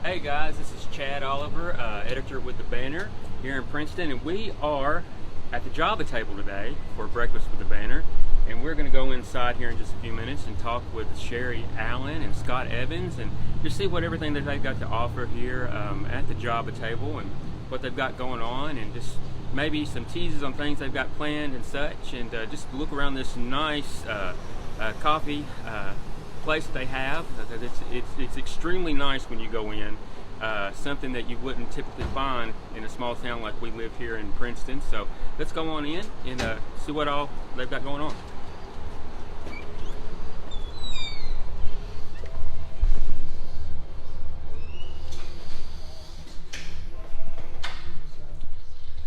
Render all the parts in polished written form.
Hey guys, this is Chad Oliver, editor with The Banner here in Princeton, and we are at the Java table today for breakfast with The Banner, and we're going to go inside here in just a few minutes and talk with Sherry Allen and Scott Evans and just see what everything that they've got to offer here at the Java table and what they've got going on, and just maybe some teases on things they've got planned and such, and just look around this nice coffee place that they have. It's extremely nice when you go in. Something that you wouldn't typically find in a small town like we live here in Princeton. So let's go on in and see what all they've got going on.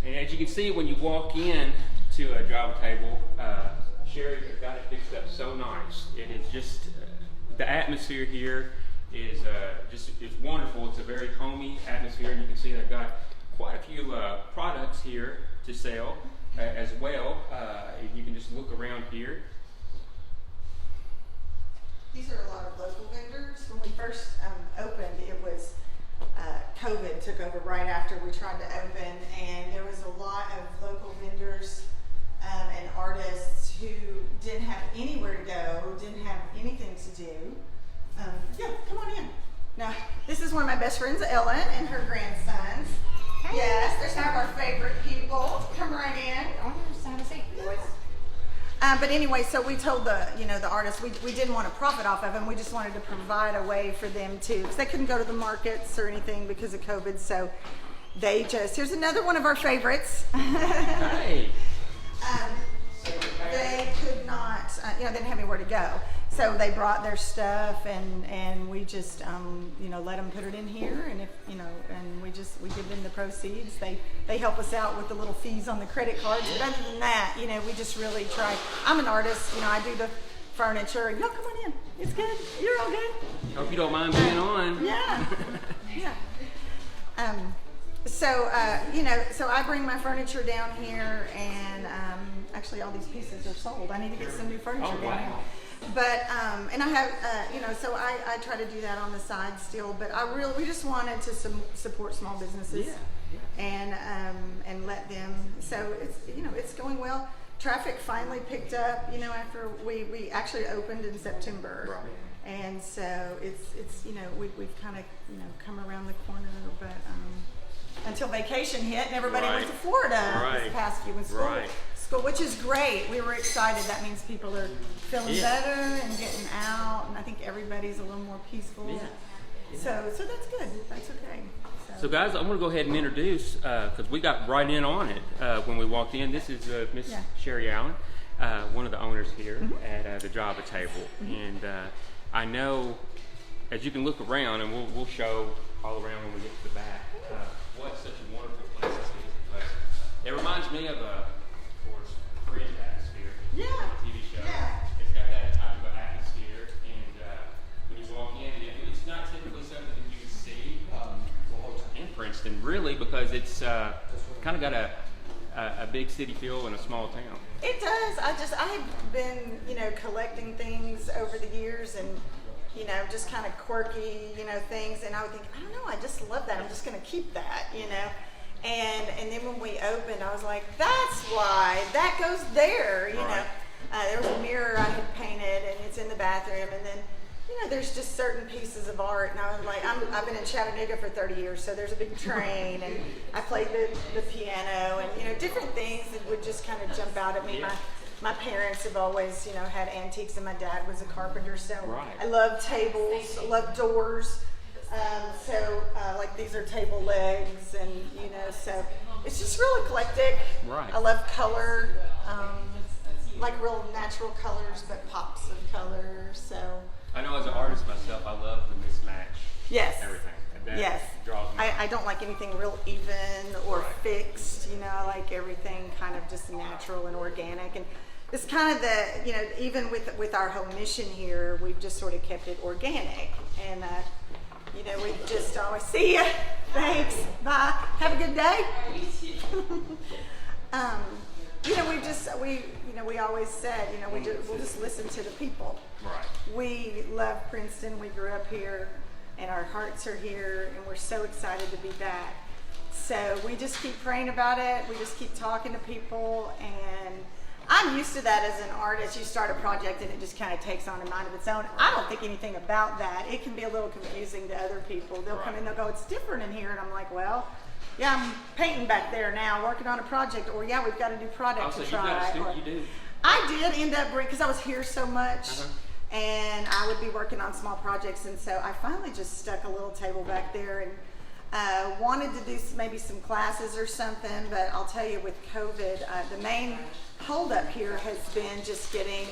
And as you can see when you walk in to a Java table, Sherry got it fixed up so nice. It is just the atmosphere here is it's wonderful. It's a very homey atmosphere, and you can see they've got quite a few products here to sell as well. You can just look around here. These are a lot of local vendors. When we first opened, it was COVID took over right after we tried to open, and there was a lot of local vendors and artists who didn't have anywhere to go, didn't have anything to do. Yeah, come on in. Now, this is one of my best friends, Ellen, and her grandsons. Hey. Yes, they're some of our favorite people. Come right in. But anyway, so we told the artists we didn't want to profit off of them. We just wanted to provide a way for them to, because they couldn't go to the markets or anything because of COVID. So they just, here's another one of our favorites. Hey. They could not, they didn't have anywhere to go. So they brought their stuff, and we just, let them put it in here, and and we give them the proceeds. They help us out with the little fees on the credit cards. But other than that, we just really try. I'm an artist, I do the furniture. Y'all come on in. It's good. You're all good. Hope you don't mind being on. Yeah. Yeah. So I bring my furniture down here, and actually all these pieces are sold. I need to get some new furniture down here. But and I have so I try to do that on the side still. But we just wanted to support small businesses, and let them. So it's going well. Traffic finally picked up. After we actually opened in September. Right. And so it's we've kind of come around the corner, but until vacation hit and everybody went to Florida this past few in school, which is great. We were excited. That means people are feeling better and getting out, and I think everybody's a little more peaceful. Yeah. So that's good. That's okay. So guys, I'm going to go ahead and introduce, because we got right in on it when we walked in. This is Miss Sherry Allen, one of the owners here at the Java table. And I know, as you can look around, and we'll show all around when we get to the back, what such a wonderful place this is. But it reminds me of Fringe atmosphere. Yeah. TV show. Yeah. It's got that type of atmosphere, and when you walk in, it's not typically something that you can see in Princeton, really, because it's kind of got a big city feel in a small town. It does. I have been, collecting things over the years, and just kind of quirky, things, and I would think, I don't know, I just love that. I'm just going to keep that, And then when we opened, I was like, that's why that goes there, Right. There was a mirror I had painted, and it's in the bathroom, and then there's just certain pieces of art, and I was like, I've been in Chattanooga for 30 years, so there's a big train, and I played the piano, and different things that would just kind of jump out at me. Yeah. My parents have always, had antiques, and my dad was a carpenter, so Right. I love tables, I love doors. Like these are table legs, and so it's just real eclectic. Right. I love color, like real natural colors, but pops of color. So I know as an artist myself, I love the mismatch. Everything. And that draws me. I don't like anything real even or fixed. I like everything kind of just natural and organic, and it's kind of the even with our whole mission here, we've just sort of kept it organic, and we just always see ya. Thanks. Bye. Have a good day. We always said, we'll just listen to the people. Right. We love Princeton. We grew up here, and our hearts are here, and we're so excited to be back. So we just keep praying about it. We just keep talking to people, and I'm used to that as an artist. You start a project and it just kind of takes on a mind of its own. I don't think anything about that. It can be a little confusing to other people. They'll come in, they'll go, it's different in here. And I'm like, well, yeah, I'm painting back there now, working on a project. Or yeah, we've got a new product to try. You've got a student, you do. I did end up, because I was here so much. And I would be working on small projects. And so I finally just stuck a little table back there and wanted to do maybe some classes or something. But I'll tell you, with COVID, the main hold up here has been just getting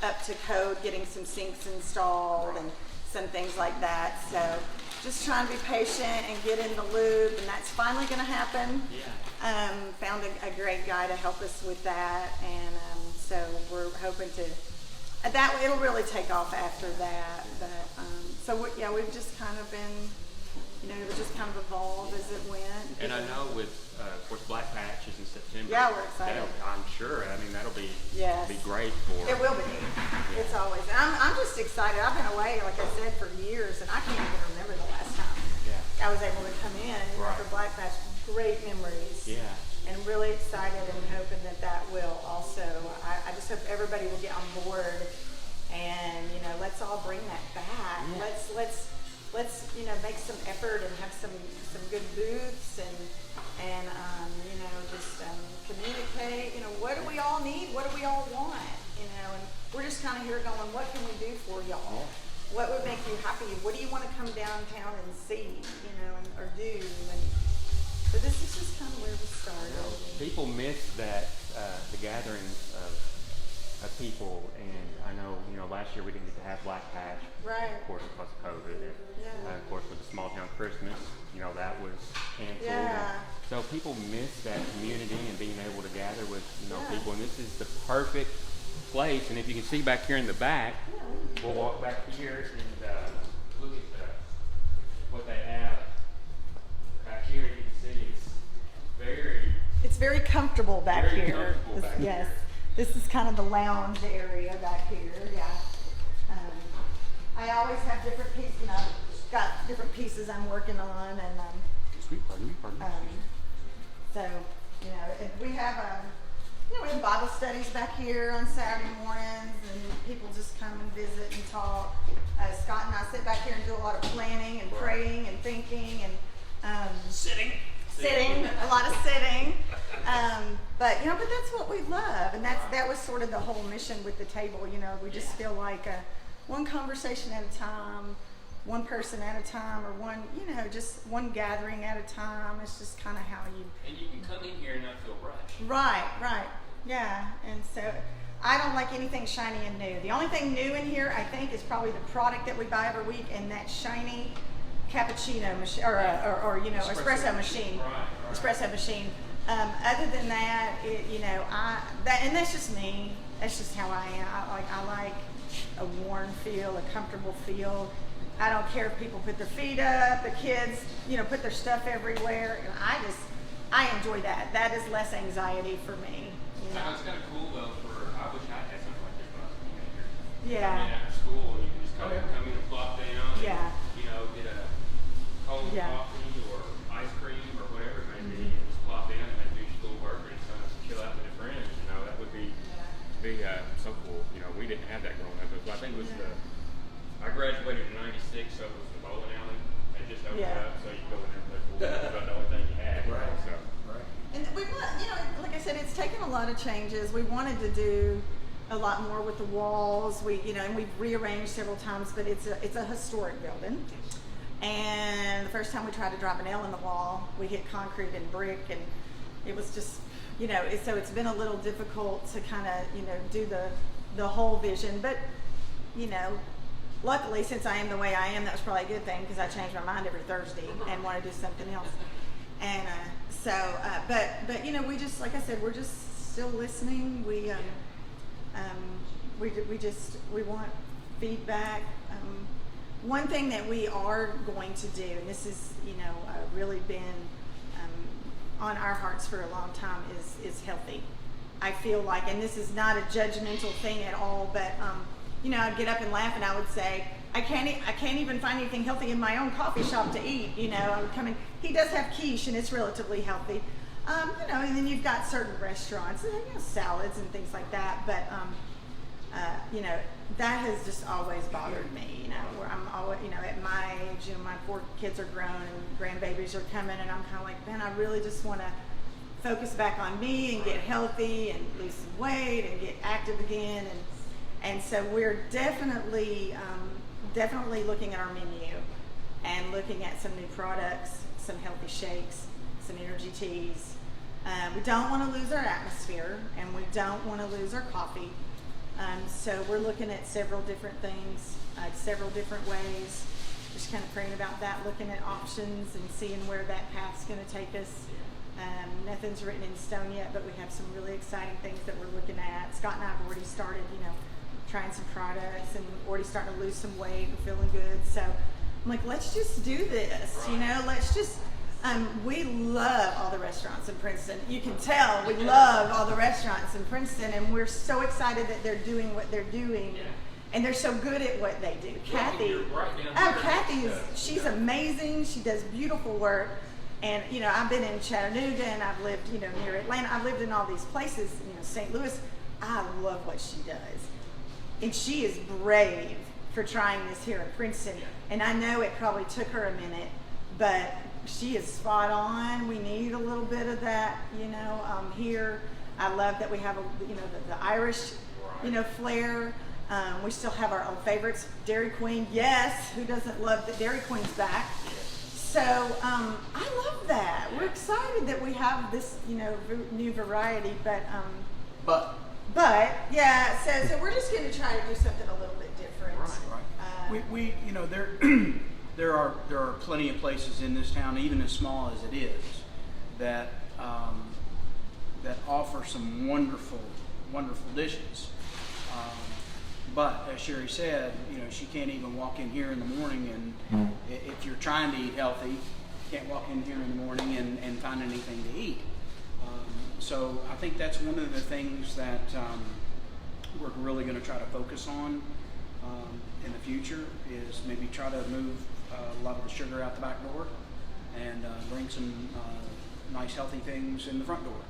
up to code, getting some sinks installed and some things like that. So just trying to be patient and get in the loop, and that's finally going to happen. Yeah. Found a great guy to help us with that, and so we're hoping to that it'll really take off after that. But yeah, we've just kind of been, it just kind of evolved as it went. And I know with, of course, Black Patch is in September. Yeah, we're excited. I'm sure. I mean, that'll be great for. It will be. It's always. I'm just excited. I've been away, like I said, for years, and I can't even remember the last time I was able to come in for Black Patch. Great memories. Yeah. And really excited and hoping that will also. I just hope everybody will get on board, and let's all bring that back. Yeah. Let's make some effort and have some good booths and just communicate. What do we all need? What do we all want? And we're just kind of here going, what can we do for y'all? What would make you happy? What do you want to come downtown and see? Or do? And so this is just kind of where we started. People miss that the gatherings of people, and I know last year we didn't get to have Black Patch, right? Of course, because of COVID. And, of course, with the small town Christmas, that was canceled. Yeah. So people miss that community and being able to gather with people, and this is the perfect place. And if you can see back here in the back, we'll walk back here and look at what they have back here. You can see it's very comfortable back here. Yes. This is kind of the lounge area back here. Yeah. I always have different pieces. Got different pieces I'm working on, and so we have we have Bible studies back here on Saturday mornings, and people just come and visit and talk. Scott and I sit back here and do a lot of planning and praying and thinking and sitting, a lot of sitting. But that's what we love, and that was sort of the whole mission with the table. We just feel like one conversation at a time, one person at a time, or one just one gathering at a time. It's just kind of how you. And you can come in here and not feel rushed. Right, yeah. And so I don't like anything shiny and new. The only thing new in here, I think, is probably the product that we buy every week, and that shiny cappuccino machine, or espresso machine. Right. Espresso machine. Other than that, and that's just me. That's just how I am. I like a worn feel, a comfortable feel. I don't care if people put their feet up, the kids, put their stuff everywhere. And I enjoy that. That is less anxiety for me. It's kind of cool though. I wish I had something like this when I was a teenager. Yeah. I mean, after school, you can just come in and plop down. And, get a cold coffee or ice cream or whatever it may be, and just plop down and then do schoolwork or just kind of chill out with your friends. That would be so cool. We didn't have that growing up. I think it was I graduated in '96, so it was the bowling alley. It just opened up, so you go in there and play pool. That's about the only thing you had. Right. So. Right. And we want, like I said, it's taken a lot of changes. We wanted to do a lot more with the walls. And we've rearranged several times, but it's a historic building. And the first time we tried to drop a nail in the wall, we hit concrete and brick, and it was just, so it's been a little difficult to kind of, do the whole vision. But, luckily, since I am the way I am, that was probably a good thing, because I change my mind every Thursday and want to do something else. And but we just, like I said, we're just still listening. We want feedback. One thing that we are going to do, and this is really been on our hearts for a long time, is healthy. I feel like, and this is not a judgmental thing at all, but you know, I'd get up and laugh, and I would say, I can't even find anything healthy in my own coffee shop to eat. You know, I would come in. He does have quiche, and it's relatively healthy. You know, and then you've got certain restaurants, and you know, salads and things like that. But you know, that has just always bothered me. You know, where I'm always, you know, at my age, you know, my 4 kids are grown and grandbabies are coming, and I'm kind of like, man, I really just want to focus back on me and get healthy and lose some weight and get active again. And so we're definitely looking at our menu and looking at some new products, some healthy shakes, some energy teas. We don't want to lose our atmosphere, and we don't want to lose our coffee. So we're looking at several different things, several different ways. Just kind of praying about that, looking at options and seeing where that path's going to take us. Nothing's written in stone yet, but we have some really exciting things that we're looking at. Scott and I have already started, you know, trying some products and already starting to lose some weight and feeling good. So I'm like, let's just do this, you know, let's just, we love all the restaurants in Princeton. You can tell we love all the restaurants in Princeton, and we're so excited that they're doing what they're doing. And they're so good at what they do. Kathy she's amazing. She does beautiful work. And, you know, I've been in Chattanooga, and I've lived, you know, near Atlanta. I've lived in all these places, you know, St. Louis. I love what she does. And she is brave for trying this here in Princeton. And I know it probably took her a minute, but she is spot on. We need a little bit of that, you know, here. I love that we have, you know, the Irish, you know, flair. We still have our old favorites. Dairy Queen, yes. Who doesn't love that Dairy Queen's back? So I love that. We're excited that we have this, you know, new variety, but yeah. So we're just going to try to do something a little bit different. Right. We you know, there are plenty of places in this town, even as small as it is, that that offer some wonderful dishes. But as Sherry said, you know, she can't even walk in here in the morning, and if you're trying to eat healthy, you can't walk in here in the morning and find anything to eat. So I think that's one of the things that we're really going to try to focus on in the future, is maybe try to move a lot of the sugar out the back door and bring some nice healthy things in the front door.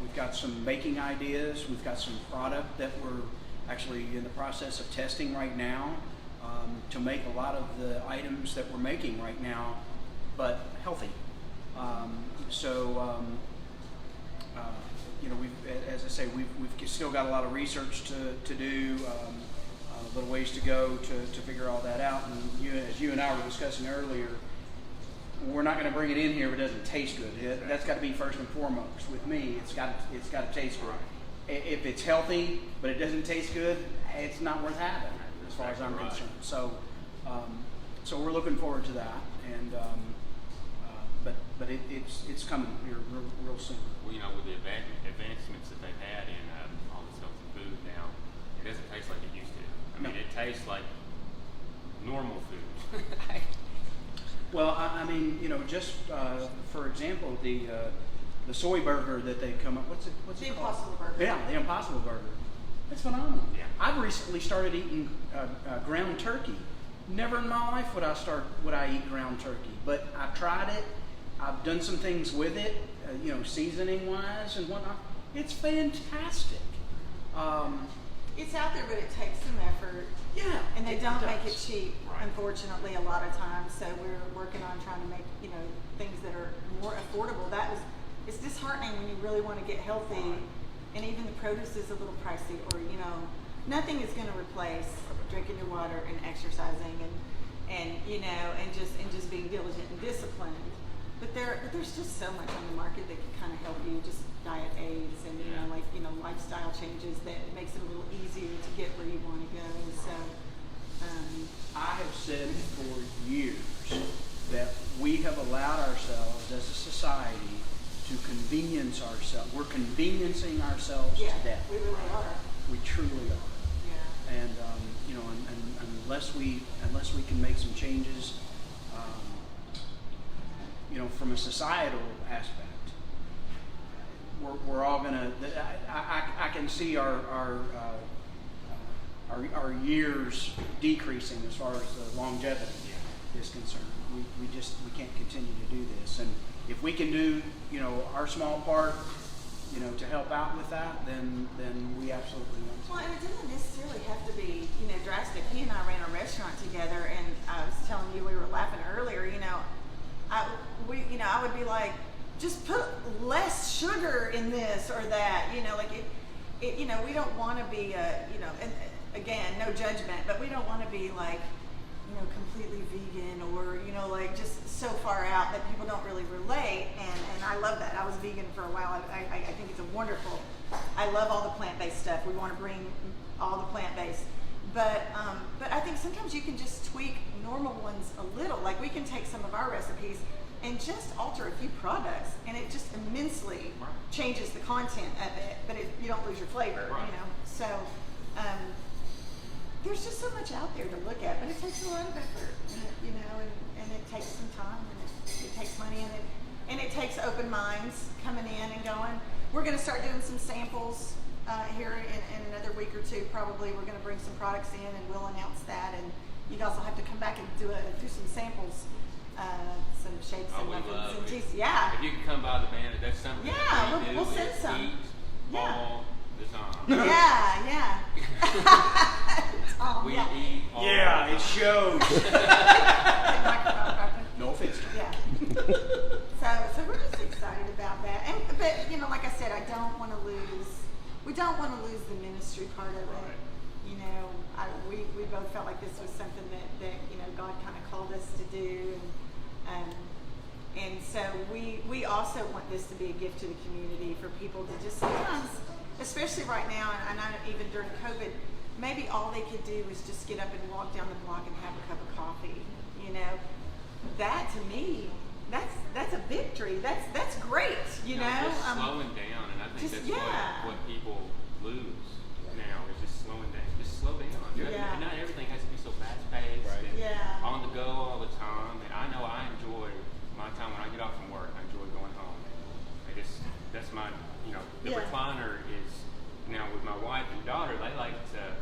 We've got some baking ideas. We've got some product that we're actually in the process of testing right now to make a lot of the items that we're making right now, but healthy. You know, as I say, we've still got a lot of research to do, a little ways to go to figure all that out. And as you and I were discussing earlier, we're not going to bring it in here if it doesn't taste good. That's got to be first and foremost. With me, it's got to taste good. If it's healthy but it doesn't taste good, it's not worth having, as far as I'm concerned. So we're looking forward to that, and but it's coming here real soon. Well, you know, with the advancements that they've had in all this healthy food now, it doesn't taste like it used to. I mean, it tastes like normal food. Well, I mean, you know, just for example, the soy burger that they come up. What's it called? The Impossible Burger. Yeah, the Impossible Burger. It's phenomenal. Yeah. I've recently started eating ground turkey. Never in my life would I eat ground turkey, but I've tried it. I've done some things with it, you know, seasoning wise and whatnot. It's fantastic. It's out there, but it takes some effort. Yeah, and they don't make does. it cheap, unfortunately, a lot of times. So we're working on trying to make, you know, things that are more affordable. It's disheartening when you really want to get healthy, and even the produce is a little pricey, or, you know, nothing is going to replace drinking your water and exercising and you know, and just being diligent and disciplined. But there's just so much on the market that can kind of help you, just diet aids and, you know, like, you know, lifestyle changes that makes it a little easier to get where you want to go. So I have said for years that we have allowed ourselves as a society to convenience ourselves. We're conveniencing ourselves to death. We really are. We truly are. Yeah. And you know, unless we can make some changes, you know, from a societal aspect, we're all gonna. I can see our our years decreasing as far as the longevity is concerned. We can't continue to do this, and if we can do, you know, our small part, you know, to help out with that, then we absolutely want to. Well, and it doesn't necessarily have to be, you know, drastic. He and I ran a restaurant together, and I was telling you, we were laughing earlier. You know, I would be like, just put less sugar in this or that. You know, like it you know, we don't want to be you know, and again, no judgment, but we don't want to be like, you know, completely vegan or, you know, like just so far out that people don't really relate. And I love that. I was vegan for a while. I think it's a wonderful. I love all the plant-based stuff. We want to bring all the plant-based. But I think sometimes you can just tweak normal ones a little. Like we can take some of our recipes and just alter a few products, and it just immensely changes the content of it. But you don't lose your flavor, you know. So there's just so much out there to look at, but it takes a lot of effort, and you know, and it takes some time, and it takes money, and it takes open minds coming in and going. We're going to start doing some samples here in another week or two. Probably we're going to bring some products in, and we'll announce that. And you guys will have to come back and do some samples, some shakes and muffins and teas. Yeah. If you can come by the band, that's something. Yeah, that we'll send some. Eat all the time. Yeah. We eat all the Yeah, time. it shows. No offense. Yeah. So we're just excited about that. But you know, like I said, we don't want to lose the ministry part of it. You know, we both felt like this was something that you know, God kind of called us to do, and so we also want this to be a gift to the community for people to just sometimes, especially right now, and I know even during COVID, maybe all they could do was just get up and walk down the block and have a cup of coffee. You know, that to me, that's a victory. That's great. You know, just slowing down, and I think just, that's what people lose now is just slowing down. Just slow down. Yeah. And not everything has to be so fast paced and Yeah. on the go all the time. And I know I enjoy my time when I get off from work. I enjoy going home. That's my, you know, the Yeah. recliner is now with my wife and daughter. They like to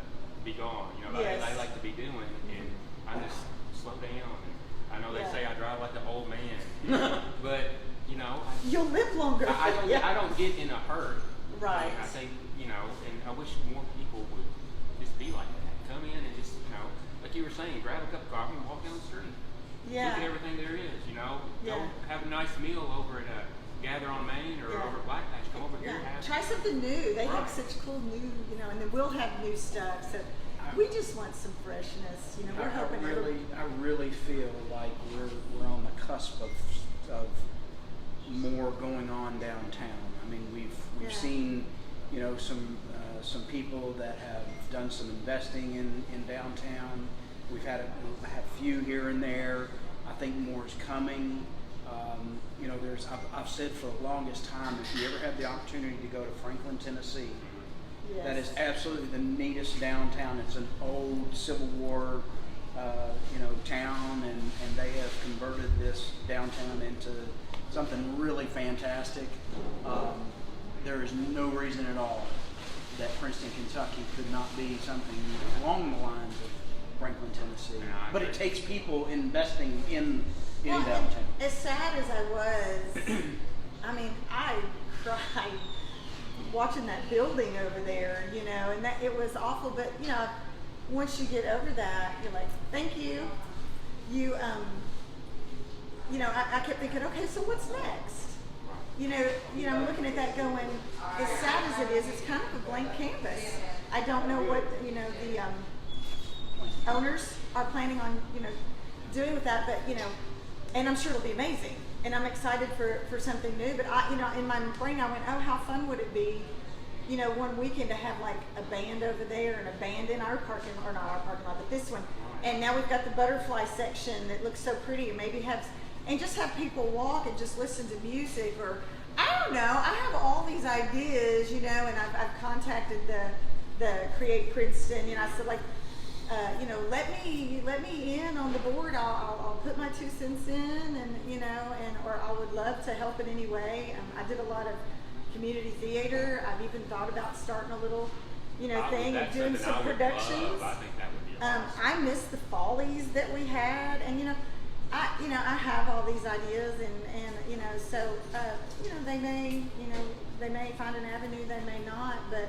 be gone. You know, Yes. they like to be doing, and I just slow down. I know they Yeah. say I drive like an old man, but you know, You'll live longer. I don't get in a hurry. Right. I think, you know, and I wish more people would just be like that. Come in and just, you know, like you were saying, grab a cup of coffee and walk down the street. Yeah. Look at everything there is, you know. Yeah. Go have a nice meal over at Gather on Main or Yeah. over at Black Patch. Come over here and have Try something new. They have Right. such cool new, you know, and then we'll have new stuff. So we just want some freshness. You know, we're hoping I really feel like we're on the cusp of more going on downtown. I mean, we've Yeah. seen, you know, some people that have done some investing in downtown. We've had a few here and there. I think more is coming. You know, I've said for the longest time, if you ever have the opportunity to go to Franklin, Tennessee, yes. that is absolutely the neatest downtown. It's an old Civil War, you know, town, and they have converted this downtown into something really fantastic. There is no reason at all that Princeton, Kentucky could not be something along the lines of Franklin, Tennessee. Yeah, I but it agree. takes people investing in Well, and downtown. as sad as I was, I mean, I cried watching that building over there, you know, and that it was awful. But you know, once you get over that, you're like, thank you. You know, I kept thinking, okay, so what's next? You know, I'm looking at that going, as sad as it is, it's kind of a blank canvas. I don't know what, you know, the owners are planning on, you know, doing with that, but, you know, and I'm sure it'll be amazing. And I'm excited for something new, but I, you know, in my brain I went, oh, how fun would it be, you know, one weekend to have like a band over there and a band in our parking, or not our parking lot, but this one. And now we've got the butterfly section that looks so pretty, and maybe and just have people walk and just listen to music, or I don't know. I have all these ideas, you know, and I've contacted the Create Princeton, you know. I said, like, you know, let me in on the board. I'll put my 2 cents in, and you know, or I would love to help in any way. I did a lot of community theater. I've even thought about starting a little thing of doing some productions. I think that would be awesome. I miss the follies that we had, and I have all these ideas, and so they may find an avenue, they may not, but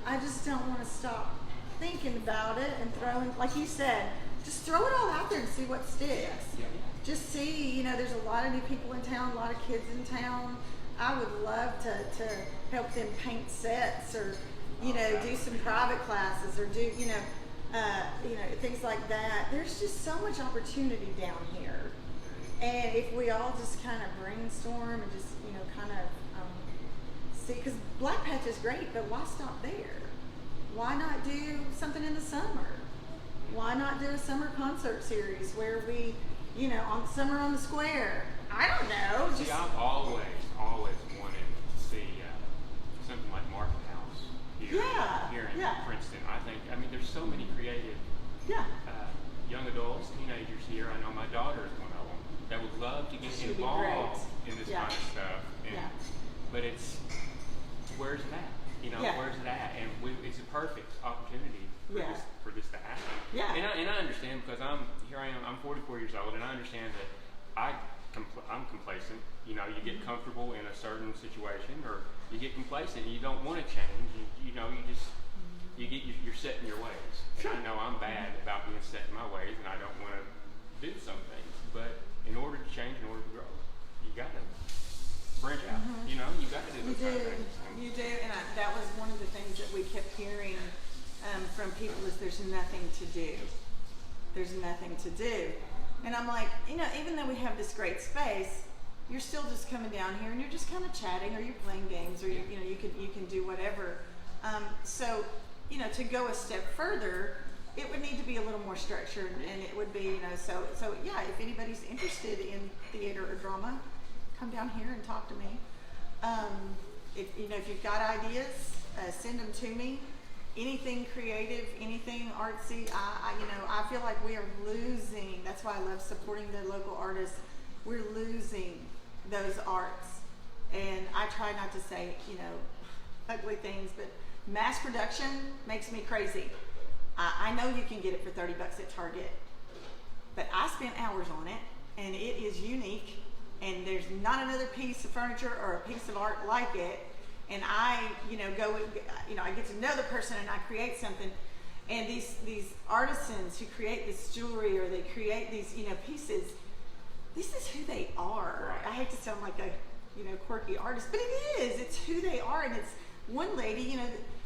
I just don't want to stop thinking about it and throwing, like you said, just throw it all out there and see what sticks. Yeah. Just see, there's a lot of new people in town, a lot of kids in town. I would love to help them paint sets, or do some private classes, or do things like that. There's just so much opportunity down here, and if we all just kind of brainstorm and just kind of see, because Black Patch is great, but why stop there? Why not do something in the summer? Why not do a summer concert series where we, on Summer on the Square? I don't know. See, I've always wanted to see something like Market House here in Princeton. I mean, there's so many creative young adults, teenagers here. I know my daughter is one of them that would love to get involved in this kind of stuff. But where's it at? Where's it at? And it's a perfect opportunity for this to happen. Yeah. And I understand, because I'm 44 years old, and I understand that I'm complacent. You get comfortable in a certain situation, or you get complacent and you don't want to change. You're set in your ways. Sure. And I know I'm bad about being set in my ways, and I don't want to do some things. But in order to change, in order to grow, you got to branch out. You got to do those kind of things. You do, and that was one of the things that we kept hearing from people is there's nothing to do. There's nothing to do. And I'm like, even though we have this great space, you're still just coming down here and you're just kind of chatting, or you're playing games, or you can do whatever. So to go a step further, it would need to be a little more structured, and it would be, so if anybody's interested in theater or drama, come down here and talk to me. If you've got ideas, send them to me. Anything creative, anything artsy, I feel like we are losing. That's why I love supporting the local artists. We're losing those arts, and I try not to say ugly things, but mass production makes me crazy. I know you can get it for $30 at Target, but I spent hours on it, and it is unique, and there's not another piece of furniture or a piece of art like it. And I, I get to know the person, and I create something. And these artisans who create this jewelry, or they create these, pieces, this is who they are. I hate to sound like a, quirky artist, but it is. It's who they are. And it's one lady,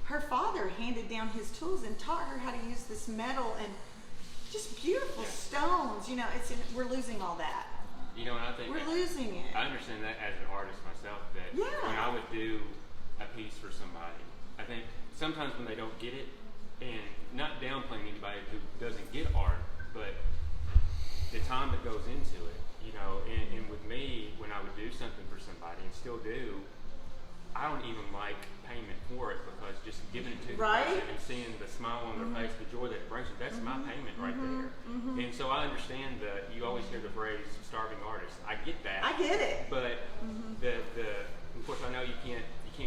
her father handed down his tools and taught her how to use this metal and just beautiful stones. We're losing all that. And I think we're losing it. I understand that as an artist myself, that when I would do a piece for somebody, I think sometimes when they don't get it, and not downplaying anybody who doesn't get art, but the time that goes into it, and with me, when I would do something for somebody, and still do, I don't even like payment for it, because just giving it to the person and seeing the smile on their face, the joy that it brings them, that's my payment right there. And so I understand that you always hear the phrase starving artist. I get that. I get it. But of course I know you can't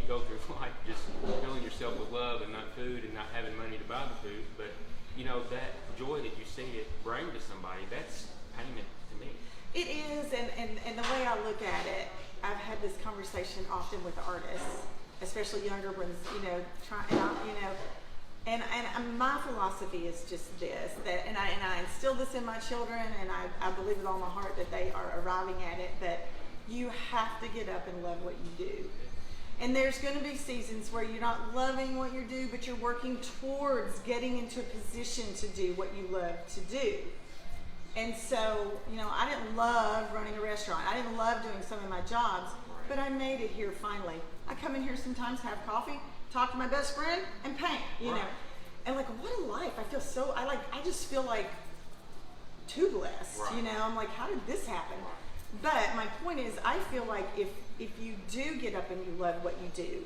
go through life just filling yourself with love and not food and not having money to buy the food. But that joy that you see it bring to somebody, that's payment to me. It is, and the way I look at it, I've had this conversation often with artists, especially younger ones, and my philosophy is just this, and I instill this in my children, and I believe with all my heart that they are arriving at it, that you have to get up and love what you do. And there's going to be seasons where you're not loving what you do, but you're working towards getting into a position to do what you love to do. And so, I didn't love running a restaurant. I didn't love doing some of my jobs, but I made it here finally. I come in here sometimes, have coffee, talk to my best friend, and paint, know. And what a life. I just feel like too blessed, I'm like, how did this happen? But my point is, I feel like if you do get up and you love what you do,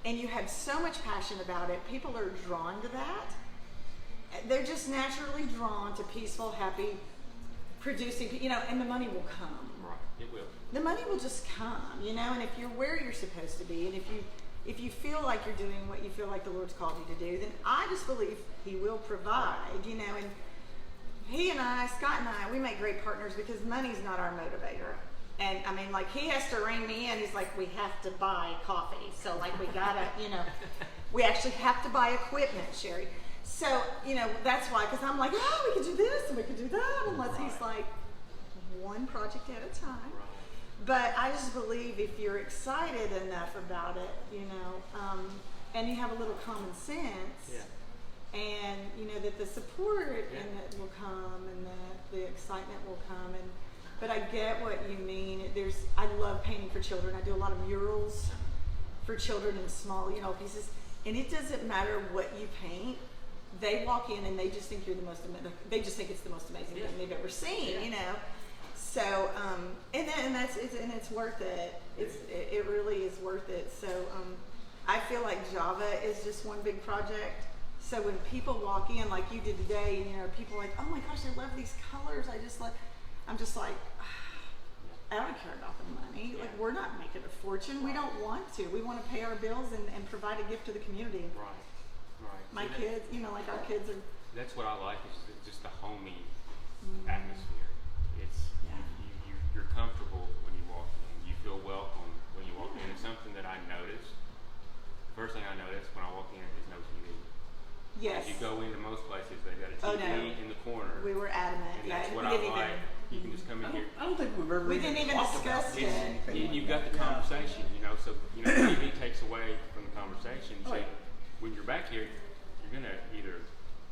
and you have so much passion about it, people are drawn to that. They're just naturally drawn to peaceful, happy, producing, and the money will come. Right, it will. The money will just come, and if you're where you're supposed to be, and if if you feel like you're doing what you feel like the Lord's called you to do, then I just believe He will provide, you know. And he and I, Scott and I, we make great partners because money's not our motivator. And I mean, like, he has to rein me in. He's like, we have to buy coffee. So, like, we gotta, you know, we actually have to buy equipment, Sherry. So, you know, that's why, because I'm like, oh, we could do this and we could do that. Unless he's like, one project at a time. But I just believe if you're excited enough about it, you know, and you have a little common sense, and you know that the support and that will come, and that the excitement will come, and but I get what you mean. I love painting for children. I do a lot of murals for children in small, you know, pieces, and it doesn't matter what you paint. They walk in and they just think you're the most. They just think it's the most amazing thing they've ever seen, you know. So, and it's worth it. It really is worth it. So, I feel like Java is just one big project. So when people walk in, like you did today, you know, people are like, oh my gosh, I love these colors. I'm just like, I don't care about the money. Like, we're not making a fortune. We don't want to. We want to pay our bills and provide a gift to the community. Right. My kids, you know, like our kids are. That's what I like, is just the homey atmosphere. It's you're comfortable when you walk in. You feel welcome when you walk in. It's something that I notice. First thing I notice when I walk in is no TV. Yes. As you go into most places, they've got a TV in the corner. We were adamant. And that's what I like. You can just come in here. I don't think we've ever We didn't even discuss it. You've got the conversation, you know. So you know, TV takes away from the conversation. So when you're back here, you're gonna either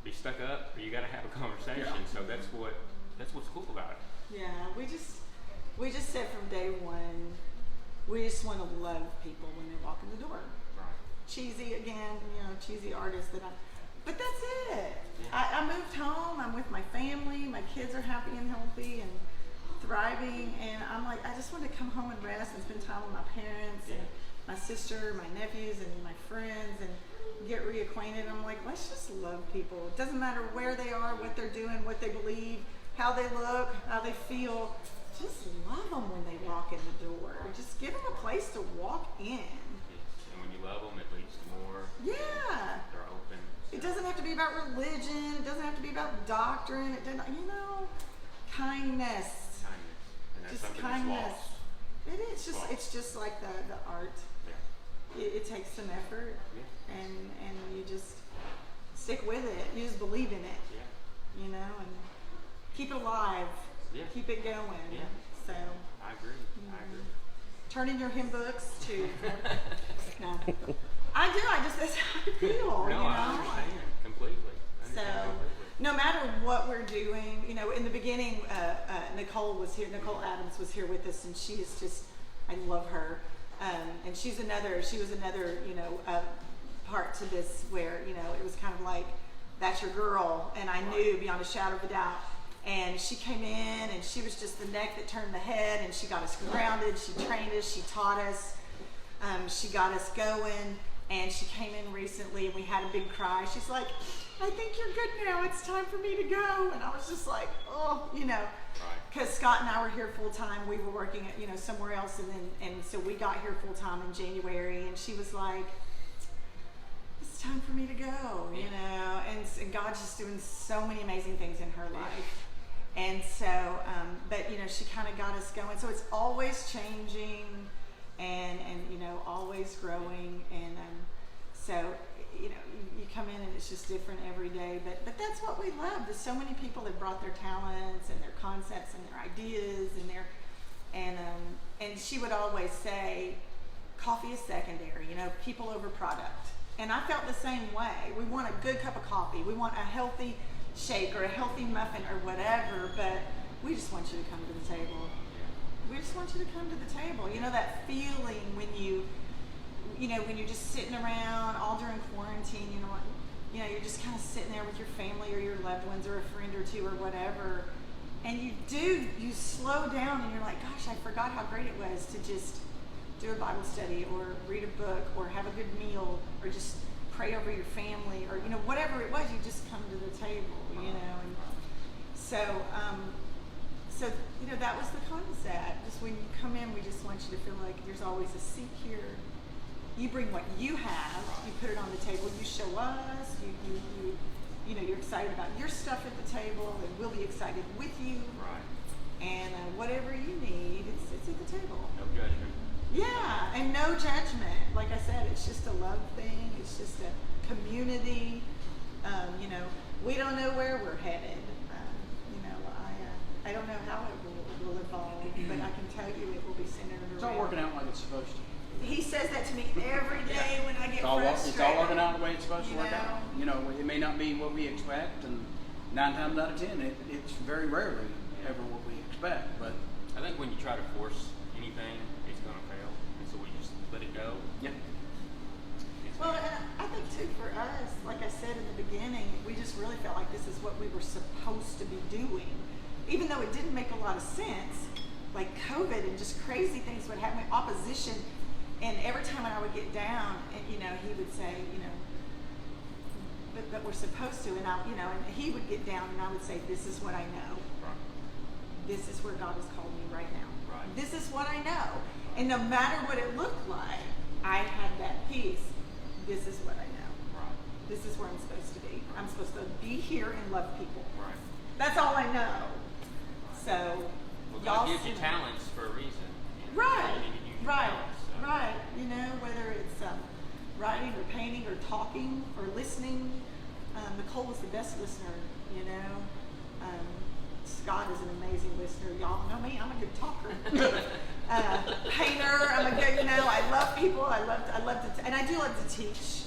be stuck up or you got to have a conversation. So that's what's cool about it. Yeah, we just said from day one, we just want to love people when they walk in the door. Right. Cheesy again, you know, cheesy artist but that's it. I moved home. I'm with my family. My kids are happy and healthy and thriving. And I'm like, I just want to come home and rest and spend time with my parents and my sister, my nephews, and my friends, and get reacquainted. I'm like, let's just love people. It doesn't matter where they are, what they're doing, what they believe, how they look, how they feel. Just love them when they walk in the door. Just give them a place to walk in. And when you love them, it leads to more. Yeah. They're open. It doesn't have to be about religion. It doesn't have to be about doctrine. It doesn't, you know, kindness. And that's Just something kindness. that's lost. It is just. It's just like the art. Yeah. It takes some effort, Yeah. and you just stick with it. You just believe in it. Yeah. You know, and keep it alive. Yeah. Keep it going. Yeah. So. I agree. I agree. Turn in your hymn books to. No. I do. That's how I feel. No, you know? I understand completely. So, no matter what we're doing, you know, in the beginning, Nicole was here. Nicole Adams was here with us, and she is just. I love her, and she was another, you know, part to this where, you know, it was kind of like, that's your girl, and I knew beyond a shadow of a doubt. And she came in, and she was just the neck that turned the head, and she got us grounded, she trained us, she taught us, she got us going, and she came in recently, and we had a big cry. She's like, I think you're good now, it's time for me to go. And I was just like, oh, you know, because Scott and I were here full time. We were working at, you know, somewhere else, and so we got here full time in January, and she was like, it's time for me to go, you know, and God's just doing so many amazing things in her life. And so, but you know, she kind of got us going. So it's always changing, and you know, always growing. And so, you know, you come in and it's just different every day. But that's what we love. There's so many people that brought their talents and their concepts and their ideas and she would always say, coffee is secondary. You know, people over product. And I felt the same way. We want a good cup of coffee. We want a healthy shake or a healthy muffin or whatever, but we just want you to come to the table. We just want you to come to the table. You know, that feeling when when you're just sitting around all during quarantine, you know, you're just kind of sitting there with your family or your loved ones or a friend or two or whatever, and you slow down and you're like, gosh, I forgot how great it was to just do a Bible study or read a book or have a good meal or just pray over your family or, you know, whatever it was, you just come to the table, you know. And so, you know, that was the concept. Just when you come in, we just want you to feel like there's always a seat here. You bring what you have, you put it on the table, you show us, you know, you're excited about your stuff at the table, and we'll be excited with you. Right. And whatever you need, it's at the table. No judgment. Yeah, and no judgment. Like I said, it's just a love thing. It's just a community. You know, we don't know where we're headed. You know, I don't know how it will evolve, but I can tell you it will be centered around. It's all working out like it's supposed to. He says that to me every day when I get frustrated. It's all working out the way it's supposed to You work know? out. You know, it may not be what we expect, and 9 times out of 10, it's very rarely ever what we expect. But I think when you try to force anything, it's going to fail, and so we just let it go. yeah, Well, and I think too for us, like I said in the beginning, we just really felt like this is what we were supposed to be doing, even though it didn't make a lot of sense. Like COVID and just crazy things would happen, opposition, and every time when I would get down, and, you know, he would say, you know, but we're supposed to, and I, you know, and he would get down, and I would say, this is what I know. Right. This is where God has called me right now. Right. This is what I know. And no matter what it looked like, I had that peace. This is what I know. Right. This is where I'm supposed to be. I'm supposed to be here and love people. Right. That's all I know. So, Well, y'all God gives you see- talents for a reason. You know, Right, you need to use your right, talents, so. right. You know, whether it's writing or painting or talking or listening. Nicole was the best listener, you know. Scott is an amazing listener. Y'all know me, I'm a good talker. Painter, I'm a good, you know, I love people. I love to, and I do love to teach.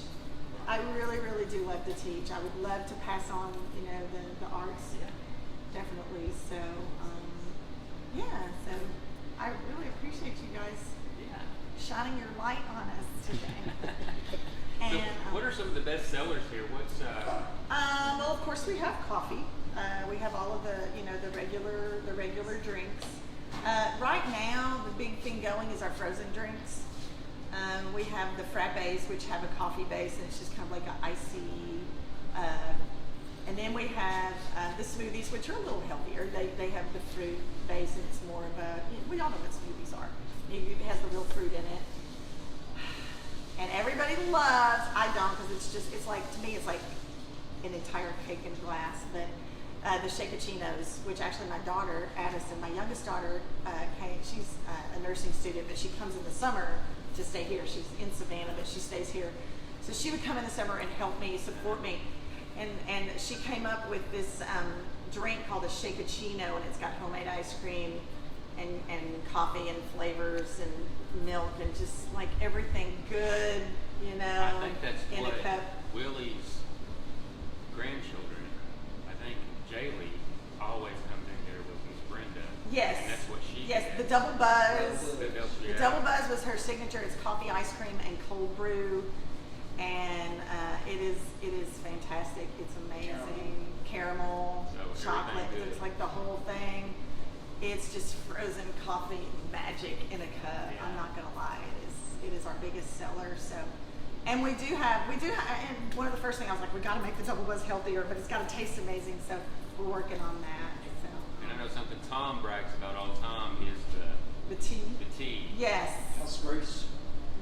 I really, really do love to teach. I would love to pass on, you know, the arts. Yeah. Definitely. So, yeah, so I really appreciate you guys Yeah. shining your light on us today. So And what are some of the best sellers here? What's well, of course, we have coffee. We have all of the, you know, the regular drinks. Right now, the big thing going is our frozen drinks. We have the frappes, which have a coffee base, and it's just kind of like an icy. And then we have the smoothies, which are a little healthier. They have the fruit base, and it's more of a. We all know what smoothies are. It has the real fruit in it. And everybody loves, I don't, because it's like, to me, it's like an entire cake in glass. But the Shakeachinos, which actually my daughter, Addison, my youngest daughter, she's a nursing student, but she comes in the summer to stay here. She's in Savannah, but she stays here. So she would come in the summer and help me, support me. And she came up with this drink called a Shakeachino, and it's got homemade ice cream and coffee and flavors and milk and just like everything good, you know, I think that's in what a cup. Willie's grandchildren, I think Jaylee always comes in here with Miss Brenda. Yes. And that's what she Yes, gets. the double buzz. The The double buzz was her signature. It's coffee, ice cream, and cold brew, and it is fantastic. It's amazing. Caramel, So chocolate. everything good. It's like the whole thing. It's just frozen coffee magic in a cup. Yeah. I'm not gonna lie. It is our biggest seller. So, and we do have, and one of the first things I was like, we got to make the double buzz healthier, but it's got to taste amazing. So we're working on that. So And I know something Tom brags about all the time is the tea. the tea. Yes. House Grace.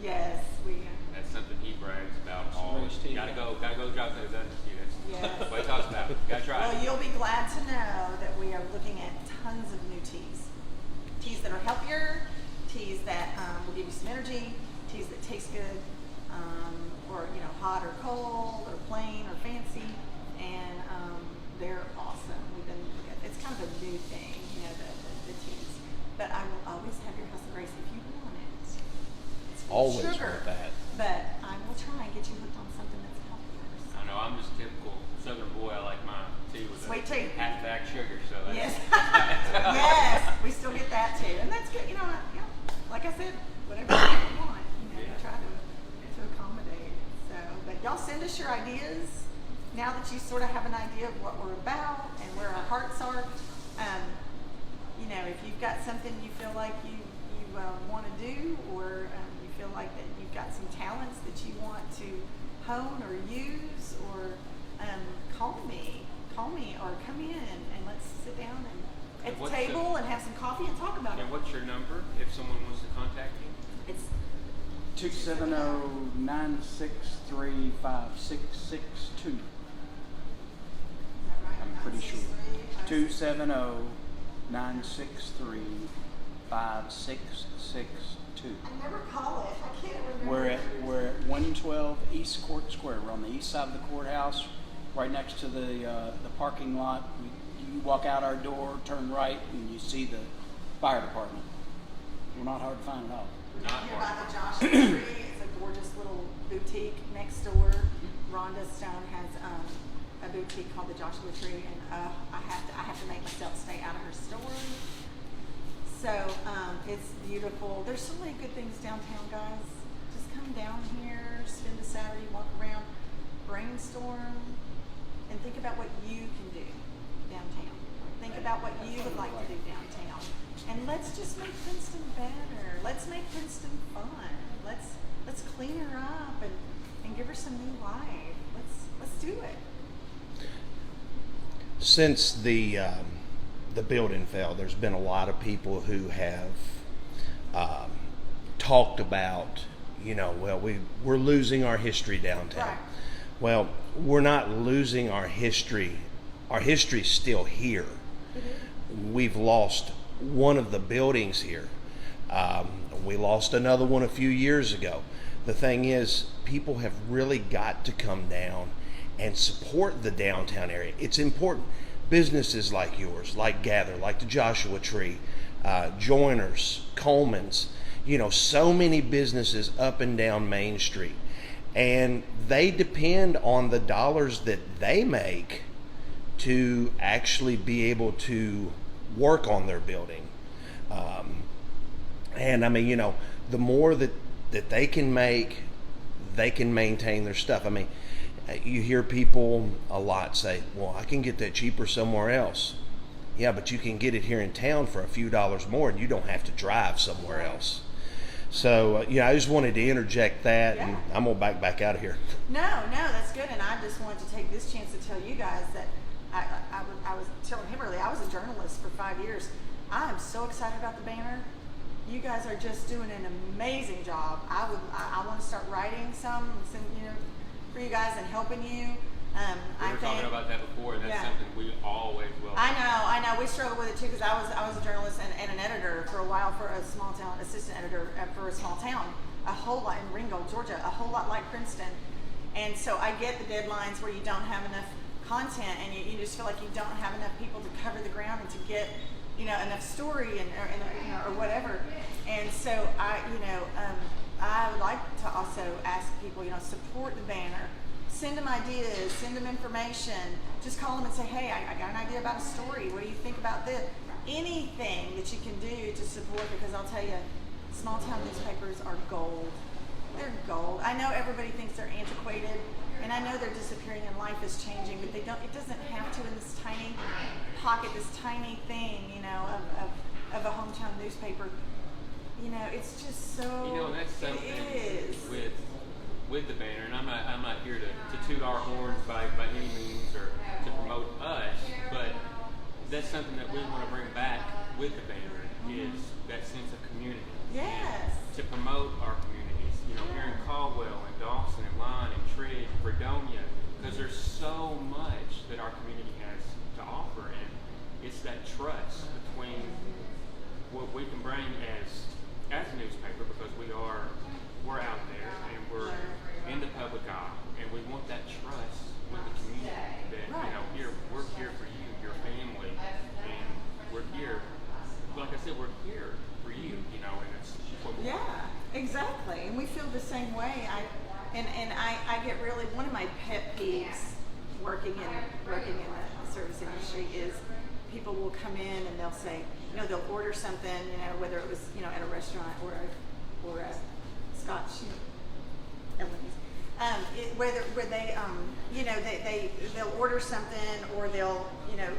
Yes. We. That's something he brags about all. Grace tea, Gotta yeah. go drop those under you. Yes. That's what he talks about. Gotta try Well, it. you'll be glad to know that we are looking at tons of new teas. Teas that are healthier, teas that will give you some energy, teas that taste good, or you know, hot or cold, or plain or fancy, and they're awesome. It's kind of a new thing, you know, the teas. But I will always have your House of Grace if you want it. It's with Always sugar, want that. but I will try and get you hooked on something that's healthier. I know I'm just a typical Southern boy. I like my tea with Sweet a tea. half bag sugar. So that's, Yes. Yes, we still get that too, and that's good. You know, yeah, like I said, whatever you want, you know, we Yeah. try to accommodate. So, but y'all send us your ideas now that you sort of have an idea of what we're about and where our hearts are. You know, if you've got something you feel like you want to do, or you feel like that you've got some talents that you want to hone or use, or call me, or come in and let's sit down and at the what's table and have some coffee and talk about it. And what's your number if someone wants to contact you? It's 270-963-5662. I'm pretty sure. 270-963-5662. I never call it. I can't remember. We're at 112 East Court Square. We're on the east side of the courthouse, right next to the parking lot. You walk out our door, turn right, and you see the fire department. We're not hard to find at all. Not Here hard. by the Joshua Tree is a gorgeous little boutique next door. Rhonda Stone has a boutique called the Joshua Tree, and I have to make myself stay out of her store. So it's beautiful. There's so many good things downtown, guys. Just come down here, spend a Saturday, walk around, brainstorm, and think about what you can do downtown. Think about what you would like to do downtown. And let's just make Princeton better. Let's make Princeton fun. Let's clean her up and give her some new life. Let's do it. Since the building fell, there's been a lot of people who have talked about, well, we're losing our history downtown. Right. Well, we're not losing our history. Our history's still here. Mm-hmm. We've lost one of the buildings here. We lost another one a few years ago. The thing is, people have really got to come down and support the downtown area. It's important. Businesses like yours, like Gather, like the Joshua Tree, Joiners, Coleman's, so many businesses up and down Main Street. And they depend on the dollars that they make to actually be able to work on their building. And I mean, the more that they can make, they can maintain their stuff. I mean, you hear people a lot say, well, I can get that cheaper somewhere else. Yeah, but you can get it here in town for a few dollars more and you don't have to drive somewhere else. So, I just wanted to interject that, and I'm going to back out of here. No, that's good. And I just wanted to take this chance to tell you guys that I was telling him earlier, I was a journalist for 5 years. I am so excited about the banner. You guys are just doing an amazing job. I want to start writing some for you guys and helping you. We were talking about that before, and that's something we always will. I know. We struggle with it too because I was a journalist and an editor for a while for a small town, assistant editor for a small town, a whole lot in Ringgold, Georgia, a whole lot like Princeton. And so I get the deadlines where you don't have enough content and you just feel like you don't have enough people to cover the ground and to get enough story or whatever. And so I would like to also ask people, support the banner. Send them ideas, send them information. Just call them and say, hey, I got an idea about a story. What do you think about this? Anything that you can do to support, because I'll tell you, small town newspapers are gold. They're gold. I know everybody thinks they're antiquated, and I know they're disappearing and life is changing, but it doesn't have to in this tiny pocket, this tiny thing, of a hometown newspaper. It's just so, That's something it is. with the banner, and I'm not here to toot our horns by any means or to promote us, but that's something that we want to bring back with the banner is that sense of community. Yes. And to promote our communities, here in Caldwell and Dawson and Line and Tridge and Fredonia, because there's so much that our community has to offer, and it's that trust between what we can bring as a newspaper, because we're out there and we're in the public eye, and we want that trust with the community that we're here for you, your family, and we're here. Like I said, we're here for you, and it's what we want. Exactly. And we feel the same way. I get really, one of my pet peeves working in the service industry is people will come in and they'll say, they'll order something, whether it was, at a restaurant or a Scotch, where they'll order something, or they'll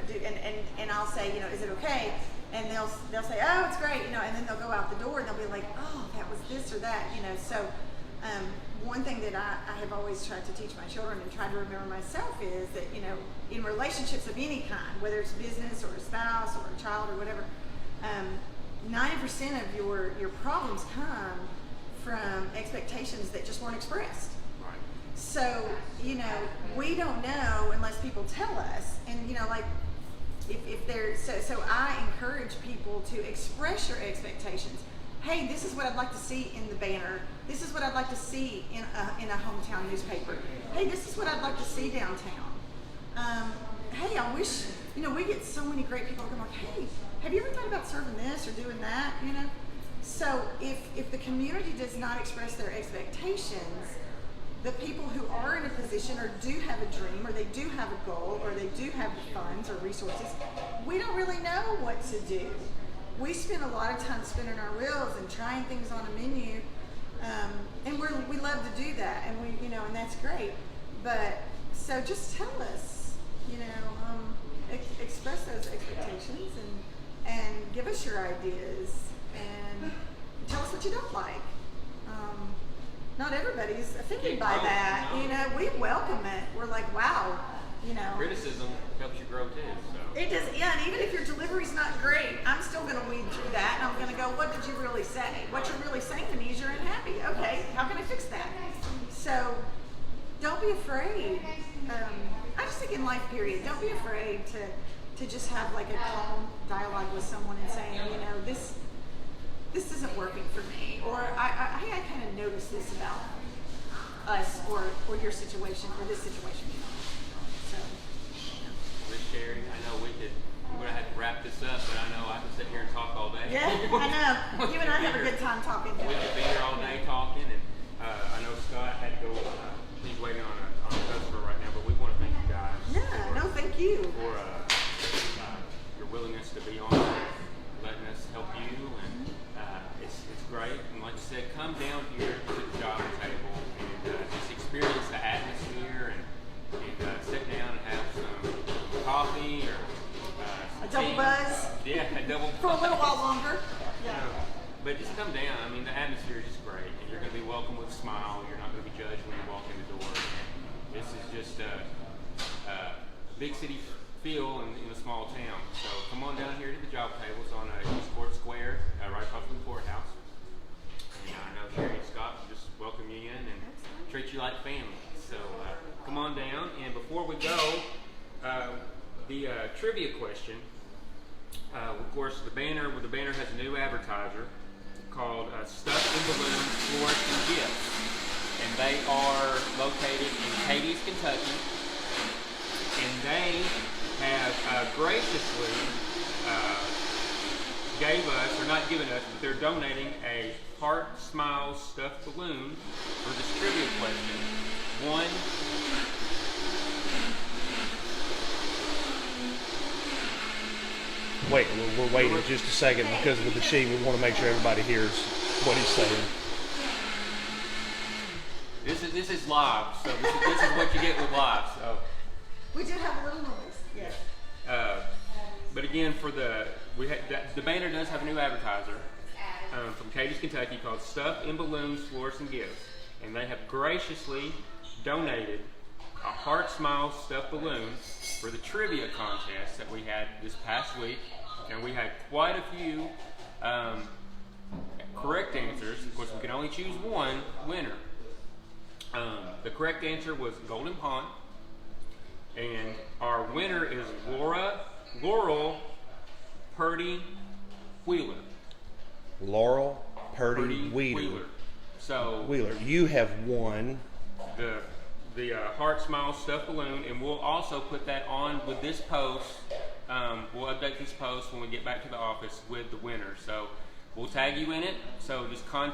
do, and I'll say, is it okay? And they'll say, oh, it's great, and then they'll go out the door and they'll be like, oh, that was this or that, So one thing that I have always tried to teach my children and try to remember myself is that in relationships of any kind, whether it's business or a spouse or a child or whatever, 90% of your problems come from expectations that just weren't expressed. Right. So, we don't know unless people tell us. And, like, if they're, so I encourage people to express your expectations. Hey, this is what I'd like to see in the banner. This is what I'd like to see in a hometown newspaper. Hey, this is what I'd like to see downtown. Hey, I wish, we get so many great people who come like, hey, have you ever thought about serving this or doing that, So if the community does not express their expectations, the people who are in a position or do have a dream or they do have a goal or they do have the funds or resources, we don't really know what to do. We spend a lot of time spinning our wheels and trying things on a menu, and we love to do that, and and that's great. But so just tell us, express those expectations and give us your ideas and tell us what you don't like. Not everybody's offended by that. No. We welcome it. We're like, wow, Criticism helps you grow too. So. It does, yeah, and even if your delivery's not great, I'm still going to weed through that, and I'm going to go, what did you really say? What you're really saying to me is you're unhappy. Okay, how can I fix that? So, don't be afraid. I just think in life, period, don't be afraid to just have like a calm dialogue with someone and saying, this isn't working for me, or hey, I kind of noticed this about us, or your situation, or this situation. So. Miss Sherry, I know we're going to have to wrap this up, but I know I can sit here and talk all day. Yeah, I know. You and I have a good time talking. We could be here all day talking, and I know Scott had to go. He's waiting on a customer right now, but we want to thank you guys. Yeah, thank you. For your willingness to be on, letting us help you, and it's great. And like I said, come down here to the job table and just experience the atmosphere and sit down and have some coffee or a double buzz. Yeah, a double for a little while longer. Yeah. But just come down. I mean, the atmosphere is just great, and you're going to be welcomed with a smile. You're not going to be judged when you walk in the door. This is just a big city feel in a small town. So come on down here to the job tables on East Court Square, right across from the courthouse. And I know Sherry and Scott will just welcome you in and treat you like family. So come on down. And before we go, the trivia question. Of course, the banner has a new advertiser called Stuff in Balloons, Floors and Gifts, and they are located in Cadiz, Kentucky, and they have graciously gave us, or not given us, but they're donating a Heart Smiles stuffed balloon for this trivia question. Wait, we're waiting just a second because of the machine. We want to make sure everybody hears what he's saying. This is live, so this is what you get with live. So we do have a little noise. Yes. But again, the banner does have a new advertiser from Cadiz, Kentucky, called Stuff in Balloons, Floors and Gifts, and they have graciously donated a Heart Smile stuffed balloon for the trivia contest that we had this past week, and we had quite a few correct answers. Of course, we can only choose one winner. The correct answer was Golden Pond, and our winner is Laurel Purdy Wheeler. Laurel Purdy Wheeler. So Wheeler, you have won the Heart Smile stuffed balloon, and we'll also put that on with this post. We'll update this post when we get back to the office with the winner. So we'll tag you in it. So just I'm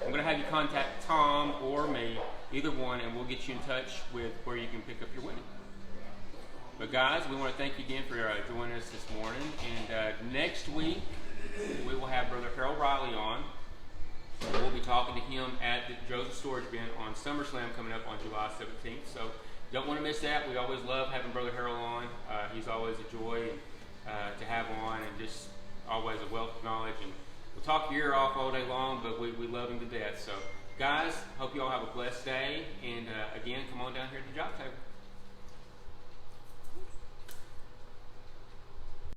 going to have you contact Tom or me, either one, and we'll get you in touch with where you can pick up your winning. But guys, we want to thank you again for joining us this morning. And next week, we will have Brother Harold Riley on. We'll be talking to him at the Joseph Storage Bin on SummerSlam coming up on July 17th. So don't want to miss that. We always love having Brother Harold on. He's always a joy to have on, and just always a wealth of knowledge. And we'll talk your ear off all day long, but we love him to death. So guys, hope you all have a blessed day. And again, come on down here to the job table.